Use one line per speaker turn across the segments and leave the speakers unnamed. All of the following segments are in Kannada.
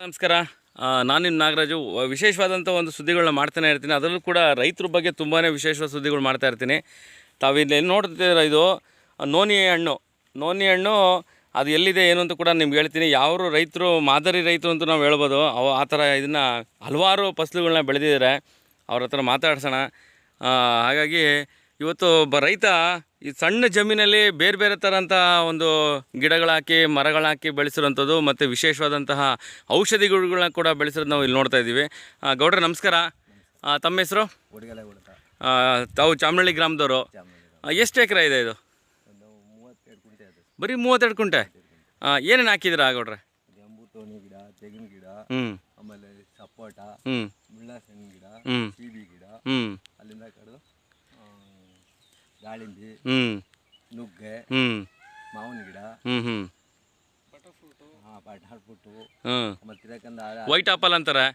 ನಮಸ್ಕಾರ. ನಾನು ನಿಮ್ಮ ನಾಗರಾಜು. ವಿಶೇಷವಾದಂಥ ಒಂದು ಸುದ್ದಿಗಳನ್ನ ಮಾಡ್ತಾನೆ ಇರ್ತೀನಿ. ಅದರಲ್ಲೂ ಕೂಡ ರೈತರ ಬಗ್ಗೆ ತುಂಬಾ ವಿಶೇಷವಾದ ಸುದ್ದಿಗಳು ಮಾಡ್ತಾ ಇರ್ತೀನಿ. ತಾವಿಲ್ಲಿ ಎಲ್ಲಿ ನೋಡ್ತಿದ್ದೀರ, ಇದು ನೋನಿ ಹಣ್ಣು. ಅದು ಎಲ್ಲಿದೆ ಏನು ಅಂತ ಕೂಡ ನಿಮ್ಗೆ ಹೇಳ್ತೀನಿ. ಯಾವ ರೈತರು ಮಾದರಿ ರೈತರು ಅಂತ ನಾವು ಹೇಳ್ಬೋದು. ಆ ಥರ ಇದನ್ನು ಹಲವಾರು ಫಸಲುಗಳನ್ನ ಬೆಳೆದಿದ್ದಾರೆ. ಅವ್ರ ಹತ್ರ ಮಾತಾಡ್ಸೋಣ. ಹಾಗಾಗಿ ಇವತ್ತು ರೈತ ಈ ಸಣ್ಣ ಜಮೀನಲ್ಲಿ ಬೇರೆ ಬೇರೆ ಥರಂಥ ಒಂದು ಗಿಡಗಳಾಕಿ ಮರಗಳಾಕಿ ಬೆಳೆಸಿರೋಂಥದ್ದು ಮತ್ತು ವಿಶೇಷವಾದಂತಹ ಔಷಧಿಗಳನ್ನ ಕೂಡ ಬೆಳೆಸಿರೋದು ನಾವು ಇಲ್ಲಿ ನೋಡ್ತಾ ಇದ್ದೀವಿ. ಗೌಡ್ರೆ ನಮಸ್ಕಾರ. ತಮ್ಮ ಹೆಸರು? ತಾವು ಚಾಮನಹಳ್ಳಿ ಗ್ರಾಮದವರು. ಎಷ್ಟು ಎಕರೆ ಇದೆ ಇದು? ಬರೀ 32 ಕುಂಟೆ. ಏನೇನು ಹಾಕಿದ್ದೀರಾ ಗೌಡ್ರೆ?
ಗಿಡ, ತೆಂಗಿನ ಗಿಡ, ಆಮೇಲೆ ಸಪೋಟ, ಮುಳ್ಳಸಣ್ಣ ಗಿಡ, ಸೀಬಿ ಗಿಡ, ಅಲ್ಲಿಂದ ಕಡಿದು ದಾಳಿಂಬಿ, ನುಗ್ಗೆ, ಮಾವಿನ ಗಿಡ, ಬಟರ್ ಫ್ರೂಟು, ಮತ್ತೆ
ವೈಟ್ ಆಪಲ್ ಅಂತಾರೆ.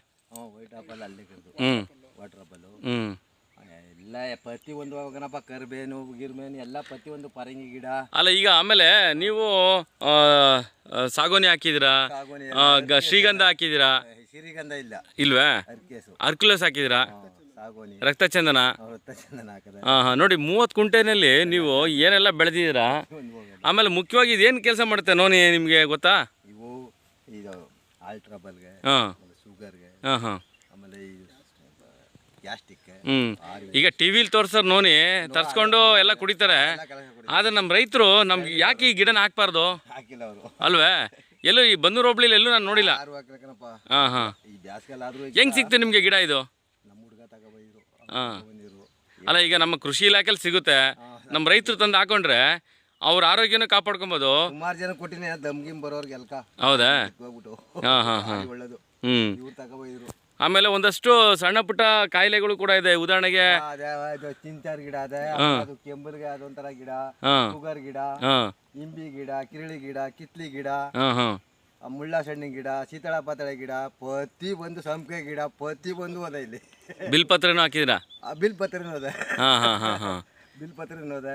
ವೈಟ್ ಆಪಲ್ ಅಲ್ಲೇ ಕಡಿದು ವಾಟರ್ ಆಪಲ್ಲು ಎಲ್ಲ ಪ್ರತಿ ಒಂದು ಹೋಗನಪ್ಪ. ಕರಿಬೇನು ಗಿರ್ಬೇನು ಎಲ್ಲ ಪ್ರತಿ ಒಂದು ಪರಂಗಿ ಗಿಡ.
ಅಲ್ಲ, ಈಗ ಆಮೇಲೆ ನೀವು ಸಾಗೋನಿ ಹಾಕಿದಿರಾ, ಶ್ರೀಗಂಧ ಹಾಕಿದಿರಾ?
ಶ್ರೀಗಂಧ
ಇಲ್ವೇ? ಅರ್ಕ್ಯುಲಸ್ ಹಾಕಿದಿರಾ? ರಕ್ತಚಂದನ
ಹಾಕದ.
ನೋಡಿ 30 ಕುಂಟೆನಲ್ಲಿ ನೀವು ಏನೆಲ್ಲ ಬೆಳೆದಿದ್ದೀರಾ. ಆಮೇಲೆ ಮುಖ್ಯವಾಗಿ ಇದೇನು ಕೆಲಸ ಮಾಡುತ್ತೆ ನೋನಿ ನಿಮಗೆ ಗೊತ್ತಾ?
ಇವು ಇದು ಆಲ್ಟ್ರಾಬಲ್ಗೆ, ಶುಗರ್ಗೆ, ಆಮೇಲೆ ಗ್ಯಾಸ್ಟಿಕ್.
ಈಗ ಟಿವಿಲಿ ತೋರ್ಸೋರು ನೋನಿ ತರ್ಸ್ಕೊಂಡು ಎಲ್ಲ ಕುಡಿತಾರೆ. ಆದ್ರೆ ನಮ್ಮ ರೈತರು ನಮ್ಗೆ ಯಾಕೆ ಈ ಗಿಡನ ಹಾಕ್ಬಾರ್ದು ಅಲ್ವೇ? ಎಲ್ಲೂ ಈ ಬನ್ನೂರು ಹೋಬಳಿಲಿ ಎಲ್ಲೂ ನಾನು ನೋಡಿಲ್ಲ. ಹೆಂಗ್ ಸಿಕ್ತು ನಿಮ್ಗೆ ಗಿಡ ಇದು? ಅಲ್ಲ, ಈಗ ನಮ್ಮ ಕೃಷಿ ಇಲಾಖೆಲಿ ಸಿಗುತ್ತೆ. ನಮ್ಮ ರೈತರು ತಂದು ಹಾಕೊಂಡ್ರೆ ಅವ್ರ ಆರೋಗ್ಯನೂ ಕಾಪಾಡ್ಕೊಬೋದು.
ಸುಮಾರು ಜನ ಕೊಟ್ಟಿನಿ ದಮ್ಗಿಮ್ ಬರೋರ್ಗೆಲ್ಕ.
ಹೌದಾ?
ಒಳ್ಳೇದು.
ಆಮೇಲೆ ಒಂದಷ್ಟು ಸಣ್ಣ ಪುಟ್ಟ ಕಾಯಿಲೆಗಳು ಕೂಡ ಇದೆ. ಉದಾಹರಣೆಗೆ
ಚಿಂಚಾರ್ ಗಿಡ ಅದೇ, ಕೆಂಬಲ್ಗೆ ಅದೊಂಥರ ಗಿಡ, ಶುಗರ್ ಗಿಡ, ಇಂಬಿ ಗಿಡ, ಕಿರಳಿ ಗಿಡ, ಕಿತ್ಲಿ ಗಿಡ, ಮುಳ್ಳ ಸಣ್ಣ ಗಿಡ, ಶೀತಳ ಪಾತಳ ಗಿಡ, ಪ್ರತಿ ಒಂದು ಸಂಪಿಗೆ ಗಿಡ, ಪ್ರತಿ ಒಂದು ಅದ. ಇಲ್ಲಿ
ಬಿಲ್ಪತ್ರೆನೂ ಹಾಕಿದಿರಾ?
ಬಿಲ್ಪತ್ರೆನೂ ಅದ. ಬಿಲ್ಪತ್ರೆನೂ ಅದ.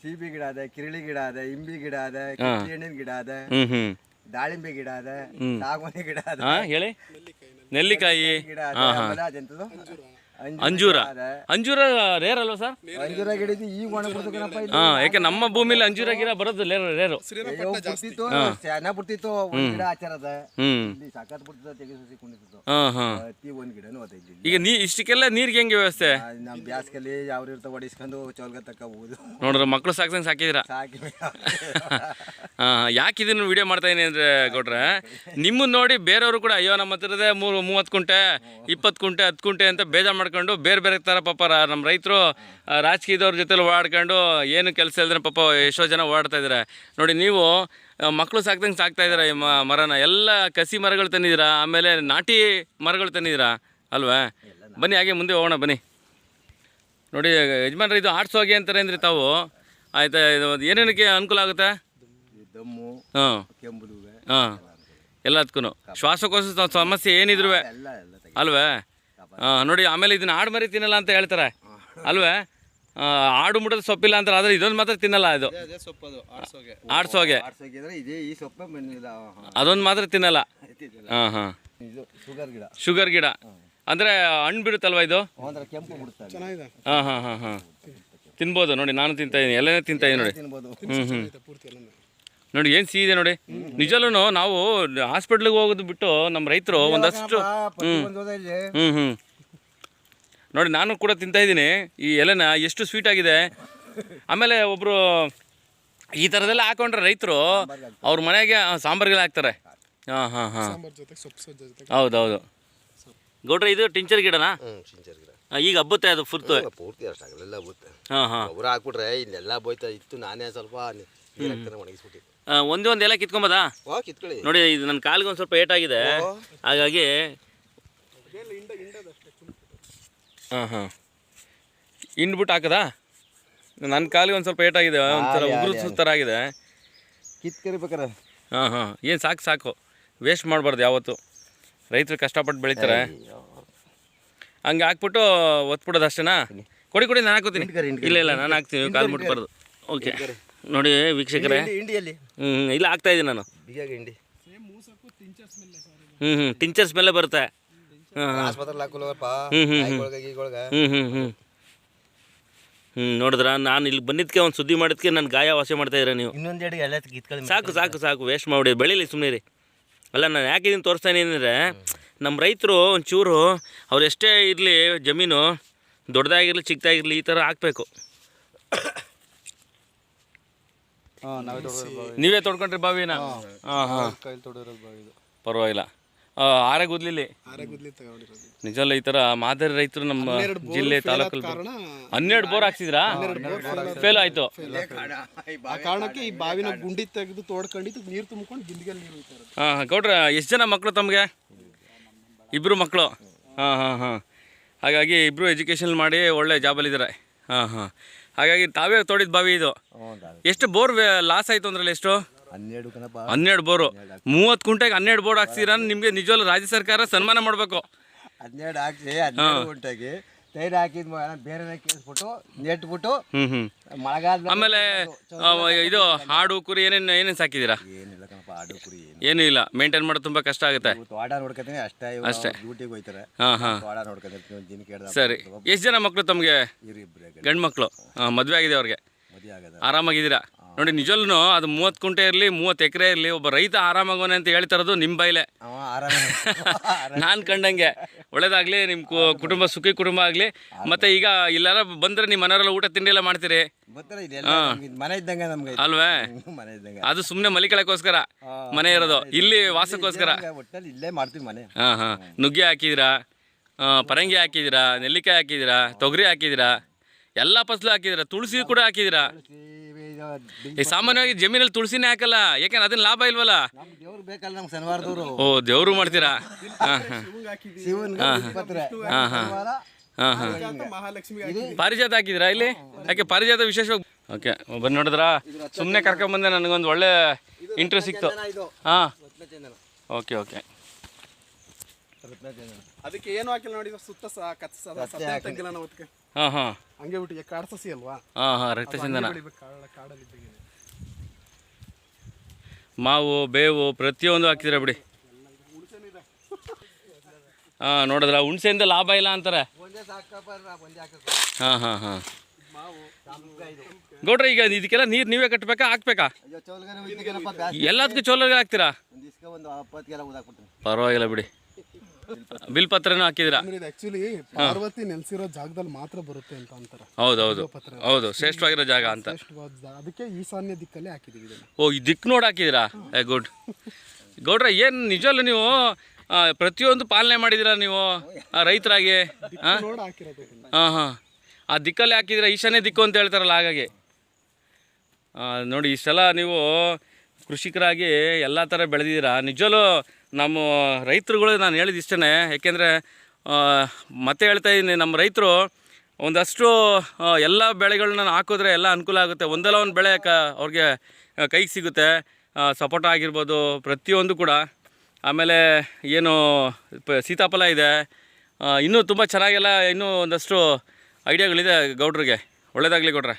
ಸೀಬಿ ಗಿಡ ಅದ, ಕಿರಳಿ ಗಿಡ ಅದ, ಇಂಬಿ ಗಿಡ ಅದ, ಕಿತ್ಲಿ ಹಣ್ಣಿನ ಗಿಡ ಅದ, ದಾಳಿಂಬೆ ಗಿಡ ಅದ, ಸಾಗುವಾನಿ ಗಿಡ ಅದ,
ಹೇಳಿ ನೆಲ್ಲಿಕಾಯಿ
ಗಿಡ ಅದ,
ಅಂಜೂರ ರೇರ್ ಅಲ್ವಾ ಸರ್?
ಅಂಜೂರ ಗಿಡ ಈಗ ಒಣಗಿರ್ತಕ್ಕನಪ್ಪ.
ಯಾಕೆ ನಮ್ಮ ಭೂಮಿಲಿ ಅಂಜೂರ ಗಿಡ ಬರೋದು ರೇರು.
ಚೆನ್ನಾಗ್ ಬಿಡ್ತಿತ್ತು ಒಂದ್ ಗಿಡ ಆಚಾರದ. ಇಲ್ಲಿ ಸಾಕತ್ ಬಿಡ್ತಿತ್ತು, ತೆಗೆಸಿ ಕುಣಿತಿತ್ತು. ಪ್ರತಿ ಒಂದ್ ಗಿಡನೂ ಅದ.
ಈಗ ಇಷ್ಟಕ್ಕೆಲ್ಲ ನೀರ್ಗೆ ಹೆಂಗೆ ವ್ಯವಸ್ಥೆ?
ನಮ್ ಬ್ಯಾಸ್ಕಲ್ಲಿ ಯಾವ ಇರ್ತಾವ ಹೊಡಿಸ್ಕೊಂಡು ಚೌಲ್ಗ ತಕ್ಕ ಹೋಗುದು.
ನೋಡ್ರ ಮಕ್ಳು ಸಾಕ್ಸಂಗ್ ಸಾಕಿದಿರ?
ಸಾಕಿ.
ಯಾಕೆ ಇದನ್ನು ವಿಡಿಯೋ ಮಾಡ್ತಾ ಇದೀನಿ ಅಂದ್ರೆ ಗೌಡ್ರೆ, ನಿಮ್ಮನ್ನ ನೋಡಿ ಬೇರೆಯವರು ಕೂಡ ಅಯ್ಯೋ ನಮ್ಮ ಹತ್ತಿರದೇ 30 ಕುಂಟೆ 20 ಕುಂಟೆ 10 ಕುಂಟೆ ಅಂತ ಬೇಜಾರು ಮಾಡ್ಕೊಂಡು ಬೇರೆ ಬೇರೆ ಥರ ಪಾಪ ನಮ್ಮ ರೈತರು ರಾಜಕೀಯದವ್ರ ಜೊತೆಲಿ ಓಡಾಡ್ಕೊಂಡು ಏನು ಕೆಲಸ ಇಲ್ದ್ರೆ ಪಾಪ ಎಷ್ಟೋ ಜನ ಓಡಾಡ್ತಾ ಇದ್ದಾರೆ. ನೋಡಿ, ನೀವು ಮಕ್ಕಳು ಸಾಕ್ದಂಗೆ ಸಾಕ್ತಾ ಇದ್ದೀರಾ. ಈ ಮರನ ಎಲ್ಲ ಕಸಿ ಮರಗಳು ತಂದಿದ್ದೀರಾ, ಆಮೇಲೆ ನಾಟಿ ಮರಗಳು ತಂದಿದ್ದೀರಾ ಅಲ್ವಾ? ಬನ್ನಿ ಹಾಗೆ ಮುಂದೆ ಹೋಗೋಣ ಬನ್ನಿ. ನೋಡಿ ಯಜಮಾನ್ರಿ, ಇದು ಆರ್ಟ್ಸ್ ಹೋಗಿ ಅಂತಾರೆ ಅಂದರೆ ತಾವು ಆಯ್ತಾ? ಇದು ಏನೇನಕ್ಕೆ ಅನುಕೂಲ ಆಗುತ್ತೆ?
ದಮ್ಮು, ಕೆಂಬುದು,
ಎಲ್ಲದಕ್ಕೂ ಶ್ವಾಸಕೋಶ ಸಮಸ್ಯೆ ಏನಿದ್ರು ಅಲ್ವೇ? ನೋಡಿ, ಆಮೇಲೆ ಇದನ್ನ ಆಡು ಮರಿ ತಿನ್ನಲ್ಲ ಅಂತ ಹೇಳ್ತಾರೆ ಅಲ್ವೇ? ಆಡು ಮುಟ್ಟದ ಸೊಪ್ಪಿಲ್ಲ ಅಂತಾರೆ, ಆದರೆ ಇದೊಂದು ಮಾತ್ರ ತಿನ್ನಲ್ಲ. ಇದು ಆಡ್ಸೋಗೆ ಅದೊಂದು ಮಾತ್ರ ತಿನ್ನಲ್ಲ. ಶುಗರ್ ಗಿಡ ಅಂದರೆ ಹಣ್ಣು ಬಿಡುತ್ತಲ್ವ ಇದು? ತಿನ್ಬೋದು. ನೋಡಿ, ನಾನು ತಿಂತಾ ಇದ್ದೀನಿ, ಎಲ್ಲನೇ ತಿಂತಾ ಇದ್ದೀನಿ ನೋಡಿ. ನೋಡಿ ಏನು ಸಿಹಿ ಇದೆ ನೋಡಿ. ನಿಜಲ್ಲೂ ನಾವು ಹಾಸ್ಪಿಟ್ಲಿಗೆ ಹೋಗೋದು ಬಿಟ್ಟು ನಮ್ಮ ರೈತರು ಒಂದಷ್ಟು ನೋಡಿ, ನಾನು ಕೂಡ ತಿಂತಾ ಇದ್ದೀನಿ ಈ ಎಲೆನ. ಎಷ್ಟು ಸ್ವೀಟ್ ಆಗಿದೆ. ಆಮೇಲೆ ಒಬ್ಬರು ಈ ಥರದೆಲ್ಲ ಹಾಕೊಂಡ್ರೆ ರೈತರು ಅವ್ರ ಮನೆಗೆ ಸಾಂಬಾರ್ಗೆಲ್ಲ ಹಾಕ್ತಾರೆ. ಹೌದೌದು ಗೌಡ್ರೆ, ಇದು ಟಿಂಚರ್ ಗಿಡನಾ? ಈಗ ಹಬ್ಬತ್ತೆ ಅದು ಪೂರ್ತಿ
ಅಷ್ಟಾಗಲ್ಲ. ಒಬ್ಬರು ಹಾಕ್ಬಿಟ್ರೆ ಇಲ್ಲೆಲ್ಲ ಬೋಯ್ತಾ ಇತ್ತು. ನಾನೇ ಸ್ವಲ್ಪ ಒಣಗಿಸ್ಬಿಟ್ಟಿದ್ದೆ.
ಒಂದೇ ಎಲೆ ಕಿತ್ಕೊಂಬೋದಾ?
ಕಿತ್ಕೊಳ್ಳಿ.
ನೋಡಿ, ಇದು ನನ್ನ ಕಾಲಿಗೆ ಒಂದು ಸ್ವಲ್ಪ ಏಟಾಗಿದೆ, ಹಾಗಾಗಿ ಹಿಂಡ್ಬಿಟ್ಟು ಹಾಕದಾ? ನನ್ನ ಕಾಲಿಗೆ ಒಂದು ಸ್ವಲ್ಪ ಏಟಾಗಿದೆ, ಒಂಥರ ಉಗುರು ಸುತ್ತರ ಆಗಿದೆ.
ಕಿತ್ಕರಿಬೇಕಾರೆ
ಏನು ಸಾಕು, ವೇಸ್ಟ್ ಮಾಡಬಾರ್ದು ಯಾವತ್ತು. ರೈತರು ಕಷ್ಟಪಟ್ಟು ಬೆಳಿತಾರೆ. ಹಂಗೆ ಹಾಕ್ಬಿಟ್ಟು ಒತ್ಬಿಡೋದು ಅಷ್ಟೇನಾ? ಕೊಡಿ ನಾನು ಹಾಕೋತೀನಿ. ಇಲ್ಲ ನಾನು ಹಾಕ್ತೀನಿ, ಕಾಲು ಮುಟ್ಬಾರ್ದು. ಓಕೆ ನೋಡಿ ವೀಕ್ಷಕರೇ, ಇಲ್ಲ ಹಾಕ್ತಾ ಇದ್ದೀನಿ ನಾನು. ಟಿಂಚರ್ ಸ್ಮೆಲ್ಲೇ ಬರುತ್ತೆ. ಹಾಂ
ಆಸ್ಪತ್ರೆಗೆ ಹಾಕಲಪ್ಪ ಈಗೊಳಗೆ
ನೋಡಿದ್ರ ನಾನು ಇಲ್ಲಿ ಬಂದಿದ್ದಕ್ಕೆ ಒಂದು ಸುದ್ದಿ ಮಾಡಿದ್ಕೆ ನನ್ನ ಗಾಯ ವಾಸಿ ಮಾಡ್ತಾ ಇದ್ದೀರಾ ನೀವು.
ಇನ್ನೊಂದೆರಡು ಎಲ್ಲ ಕಿತ್ಕೊಳ್ಳಿ.
ಸಾಕು ವೇಸ್ಟ್ ಮಾಡಿ ಬೆಳೀಲಿ ಸುಮ್ಮನೆ ರೀ. ಅಲ್ಲ ನಾನು ಯಾಕೆ ಇದನ್ನು ತೋರಿಸ್ತಾನೆ ಅಂದರೆ ನಮ್ಮ ರೈತರು ಒಂಚೂರು ಅವ್ರು ಎಷ್ಟೇ ಇರಲಿ ಜಮೀನು ದೊಡ್ಡದಾಗಿರಲಿ ಚಿಕ್ಕದಾಗಿರಲಿ ಈ ಥರ ಹಾಕಬೇಕು. ನೀವೇ ತೊಡ್ಕೊಂಡ್ರಿ ಬಾವಿನ? ಹಾಂ ಪರವಾಗಿಲ್ಲ. ಆರೆಗುದ್ಲಿಲಿ ನಿಜಲ್ಲ ಈ ಥರ ಮಾದರಿ ರೈತರು ನಮ್ಮ ಜಿಲ್ಲೆ ತಾಲೂಕಲ್ಲಿ 12 ಬೋರ್ ಹಾಕ್ಸಿದ್ರಾ? ಫೇಲ್ ಆಯಿತು.
ಆ ಕಾರಣಕ್ಕೆ ಈ ಬಾವಿನ ಗುಂಡಿ ತೆಗೆದು ತೋಡ್ಕೊಂಡಿದ್ದು ನೀರು ತುಂಬಿಕೊಂಡು ಬಿಂದಿಗೆಲ್ಲಿ ನೀರು ಹೋಗ್ತಾ ಇರೋದು.
ಹಾಂ ಗೌಡ್ರ ಎಷ್ಟು ಜನ ಮಕ್ಕಳು ತಮಗೆ? 2 ಮಕ್ಕಳು. ಹಾಂ ಹಾಗಾಗಿ ಇಬ್ಬರು ಎಜುಕೇಷನ್ ಮಾಡಿ ಒಳ್ಳೆ ಜಾಬಲ್ಲಿದ್ದಾರೆ. ಹಾಂ ಹಾಗಾಗಿ ತಾವೇ ತೋಡಿದ ಬಾವಿ ಇದು. ಎಷ್ಟು ಬೋರ್ ಲಾಸ್ ಆಯಿತು ಅಂದ್ರಲ್ಲ? ಎಷ್ಟು? 12 ಬೋರು. 30 ಕುಂಟೆಗೆ 12 ಬೋರ್ ಹಾಕ್ಸಿರ. ನಿಮಗೆ ನಿಜವಲ್ಲೂ ರಾಜ್ಯ ಸರ್ಕಾರ ಸನ್ಮಾನ ಮಾಡಬೇಕು.
12 ಹಾಕ್ಸಿ 12 ಕುಂಟೆಗೆ ತೈರು ಹಾಕಿದ್ ಬೇರೆ ಕೇಳಿಸ್ಬಿಟ್ಟು ನೆಟ್ಬಿಟ್ಟು ಮಳೆಗಾಲ.
ಆಮೇಲೆ ಇದು ಹಾಡು ಕುರಿ ಏನೇನು ಸಾಕಿದ್ದೀರಾ?
ಏನಿಲ್ಲ ಕಣಪ್ಪ, ಆಡು ಕುರಿ
ಏನೂ ಇಲ್ಲ. ಮೇಂಟೈನ್ ಮಾಡೋದು ತುಂಬ ಕಷ್ಟ ಆಗುತ್ತೆ.
ತೋಟ ನೋಡ್ಕೊತೀನಿ ಅಷ್ಟೇ. ಡ್ಯೂಟಿಗೆ ಹೋಗ್ತಾರೆ.
ಹಾಂ
ತೋಟ ನೋಡ್ಕೊತೀನಿ ದಿನ ಕೇಳ್ದ.
ಸರಿ. ಎಷ್ಟು ಜನ ಮಕ್ಕಳು ತಮಗೆ? ಗಂಡು ಮಕ್ಕಳು. ಮದುವೆ ಆಗಿದೆ ಅವ್ರಿಗೆ?
ಮದುವೆ ಆಗದ.
ಆರಾಮಾಗಿದ್ದೀರಾ? ನೋಡಿ ನಿಜವಲ್ಲೂ ಅದು 30 ಕುಂಟೆ ಇರಲಿ 30 ಎಕರೆ ಇರಲಿ ಒಬ್ಬ ರೈತ ಆರಾಮಾಗೋನೆ ಅಂತ ಹೇಳ್ತಾರದು ನಿಮ್ಮ ಬೈಲೆ. ನಾನು ಕಂಡಂಗೆ ಒಳ್ಳೇದಾಗಲಿ. ನಿಮ್ಮ ಕುಟುಂಬ ಸುಖಿ ಕುಟುಂಬ ಆಗಲಿ. ಮತ್ತು ಈಗ ಇಲ್ಲಾರ ಬಂದರೆ ನಿಮ್ಮ ಮನೆಯವರೆಲ್ಲ ಊಟ ತಿಂಡಿ ಎಲ್ಲ ಮಾಡ್ತೀರಿ
ಮನೆ ಇದ್ದಂಗೆ ನಮ್ಗೆ
ಅಲ್ವೇ?
ಮನೆ ಇದ್ದಂಗೆ.
ಅದು ಸುಮ್ಮನೆ ಮಲಿಕಳಕ್ಕೋಸ್ಕರ ಮನೆ ಇರೋದು, ಇಲ್ಲಿ ವಾಸಕ್ಕೋಸ್ಕರ.
ಒಟ್ಟಲ್ಲಿ ಇಲ್ಲೇ ಮಾಡ್ತೀವಿ ಮನೆ.
ಹಾಂ ನುಗ್ಗೆ ಹಾಕಿದ್ದೀರಾ, ಪರಂಗಿ ಹಾಕಿದ್ದೀರಾ, ನೆಲ್ಲಿಕಾಯಿ ಹಾಕಿದ್ದೀರಾ, ತೊಗರಿ ಹಾಕಿದ್ದೀರಾ, ಎಲ್ಲ ಫಸಲು ಹಾಕಿದ್ದೀರಾ, ತುಳಸಿ ಕೂಡ ಹಾಕಿದ್ದೀರಾ. ಈ ಸಾಮಾನ್ಯವಾಗಿ ಜಮೀನಲ್ಲಿ ತುಳಸಿನೇ ಹಾಕಲ್ಲ, ಯಾಕೆಂದ್ರೆ ಅದನ್ನ ಲಾಭ ಇಲ್ವಲ್ಲ.
ದೇವ್ರು ಬೇಕಲ್ಲ ನಮ್ಗೆ ಶನಿವಾರದವರು.
ಓ ದೇವರು ಮಾಡ್ತೀರಾ? ಪಾರಿಜಾತ ಹಾಕಿದ್ರಾ ಇಲ್ಲಿ? ಯಾಕೆ ಪಾರಿಜಾತ ವಿಶೇಷವಾಗಿ? ಓಕೆ ಬನ್ನಿ ನೋಡಿದ್ರಾ, ಸುಮ್ಮನೆ ಕರ್ಕೊಂಬಂದೆ, ನನಗೊಂದು ಒಳ್ಳೆ ಇಂಟ್ರ್ಯೂ ಸಿಕ್ತು. ಹಾಂ ಓಕೆ
ಅದಕ್ಕೆ ಏನು ಹಾಕಿಲ್ಲ ನೋಡಿ, ಸುತ್ತ ತೆಗಿಲ್ಲ ನಾವು ಅದಕ್ಕೆ.
ಹಾಂ
ಹಂಗೆ ಬಿಟ್ಟು ಕಾಡು ಸಸಿ ಅಲ್ವಾ?
ಹಾಂ ರಕ್ತಚಂದನ,
ಕಾಡಲ್ಲಿ
ಮಾವು ಬೇವು ಪ್ರತಿಯೊಂದು ಹಾಕಿದ್ರೆ ಬಿಡಿ. ಹಾಂ ನೋಡಿದ್ರ ಹುಣಸೆಯಿಂದ ಲಾಭ ಇಲ್ಲ ಅಂತಾರೆ. ಹಾಂ ಗೌಡ್ರ ಈಗ ಇದಕ್ಕೆಲ್ಲ ನೀರು ನೀವೇ ಕಟ್ಟಬೇಕಾ ಹಾಕ್ಬೇಕಾ? ಎಲ್ಲದಕ್ಕೂ ಚೋಲರ್ಗೆ ಹಾಕ್ತೀರಾ? ಪರವಾಗಿಲ್ಲ ಬಿಡಿ. ಬಿಲ್ ಪತ್ರನೂ ಹಾಕಿದಿರಾ?
ಆಕ್ಚುಲಿ ಪಾರ್ವತಿ ನೆಲೆಸಿರೋ ಜಾಗದಲ್ಲಿ ಮಾತ್ರ ಬರುತ್ತೆ ಅಂತ ಅಂತಾರೆ.
ಹೌದು ಶ್ರೇಷ್ಠವಾಗಿರೋ ಜಾಗ ಅಂತ.
ಅದಕ್ಕೆ ಈಶಾನ್ಯ ದಿಕ್ಕಲ್ಲೇ ಹಾಕಿದೀವಿ.
ಓ ಈ ದಿಕ್ಕು ನೋಡಿ ಹಾಕಿದಿರಾ? ಗುಡ್. ಗೌಡ್ರ ಏನು ನಿಜವಲ್ಲ ನೀವು ಪ್ರತಿಯೊಂದು ಪಾಲನೆ ಮಾಡಿದಿರಾ ನೀವು ರೈತರಾಗಿ? ಹಾಂ ಆ ದಿಕ್ಕಲ್ಲೇ ಹಾಕಿದಿರಾ, ಈಶಾನ್ಯ ದಿಕ್ಕು ಅಂತ ಹೇಳ್ತಾರಲ್ಲ, ಹಾಗಾಗಿ ನೋಡಿ ಇಷ್ಟೆಲ್ಲ ನೀವು ಕೃಷಿಕರಾಗಿ ಎಲ್ಲ ಥರ ಬೆಳೆದಿದ್ದೀರಾ. ನಿಜವಲ್ಲೂ ನಮ್ಮ ರೈತರುಗಳು ನಾನು ಹೇಳಿದ ಇಷ್ಟೇ. ಯಾಕೆಂದರೆ ಮತ್ತೆ ಹೇಳ್ತಾ ಇದ್ದೀನಿ, ನಮ್ಮ ರೈತರು ಒಂದಷ್ಟು ಎಲ್ಲ ಬೆಳೆಗಳನ್ನ ಹಾಕಿದ್ರೆ ಎಲ್ಲ ಅನುಕೂಲ ಆಗುತ್ತೆ. ಒಂದಲ್ಲ ಒಂದು ಬೆಳೆ ಅವ್ರಿಗೆ ಕೈಗೆ ಸಿಗುತ್ತೆ. ಸಪೋಟ ಆಗಿರ್ಬೋದು, ಪ್ರತಿಯೊಂದು ಕೂಡ. ಆಮೇಲೆ ಏನು ಸೀತಾಫಲ ಇದೆ, ಇನ್ನೂ ತುಂಬ ಚೆನ್ನಾಗೆಲ್ಲ ಇನ್ನೂ ಒಂದಷ್ಟು ಐಡಿಯಾಗಳಿದೆ ಗೌಡ್ರಿಗೆ. ಒಳ್ಳೆಯದಾಗಲಿ ಗೌಡ್ರೆ.